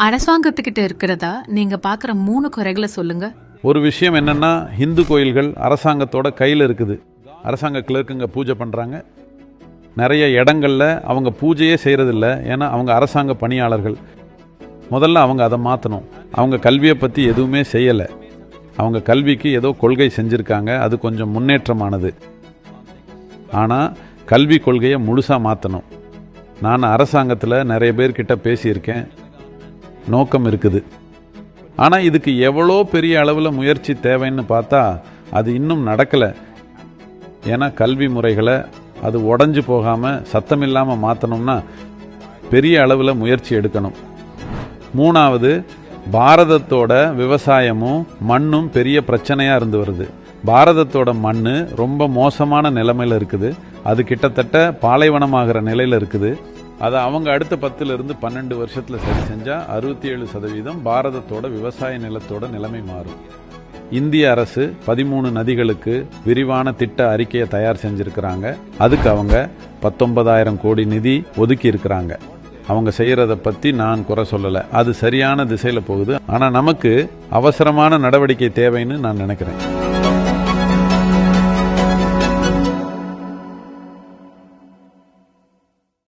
அரசாங்கத்துக்கிட்ட இருக்கிறதா நீங்க பாக்குற 3 குறைகளை சொல்லுங்க. ஒரு விஷயம் என்னன்னா, இந்து கோயில்கள் அரசாங்கத்தோட கையில் இருக்குது. அரசாங்க கிளர்க்குங்க பூஜை பண்ணுறாங்க. நிறைய இடங்களில் அவங்க பூஜையே செய்கிறதில்ல, ஏன்னா அவங்க அரசாங்க பணியாளர்கள். முதல்ல அவங்க அதை மாற்றணும். அவங்க கல்வியை பற்றி எதுவுமே செய்யலை. அவங்க கல்விக்கு ஏதோ கொள்கை செஞ்சுருக்காங்க, அது கொஞ்சம் முன்னேற்றமானது. ஆனால் கல்வி கொள்கையை முழுசாக மாற்றணும். நான் அரசாங்கத்தில் நிறைய பேர்கிட்ட பேசியிருக்கேன். நோக்கம் இருக்குது. ஆனால் இதுக்கு எவ்வளோ பெரிய அளவில் முயற்சி தேவைன்னு பார்த்தா அது இன்னும் நடக்கலை. ஏன்னா கல்வி முறைகளை அது உடஞ்சி போகாமல் சத்தமில்லாமல் மாற்றணும்னா பெரிய அளவில் முயற்சி எடுக்கணும். 3வது, பாரதத்தோட விவசாயமும் மண்ணும் பெரிய பிரச்சனையாக இருந்து வருது. பாரதத்தோட மண் ரொம்ப மோசமான நிலைமையில் இருக்குது. அது கிட்டத்தட்ட பாலைவனமாகிற நிலையில் இருக்குது. அதை அவங்க அடுத்த 10 to 12 வருஷத்தில் சரி செஞ்சால் 67% பாரதத்தோட விவசாய நிலத்தோட நிலைமை மாறும். இந்திய அரசு 13 நதிகளுக்கு விரிவான திட்ட அறிக்கையை தயார் செஞ்சுருக்கிறாங்க. அதுக்கு அவங்க 19,000 கோடி நிதி ஒதுக்கி இருக்கிறாங்க. அவங்க செய்கிறத பற்றி நான் குறை சொல்லலை, அது சரியான திசையில் போகுது. ஆனால் நமக்கு அவசரமான நடவடிக்கை தேவைன்னு நான் நினைக்கிறேன்.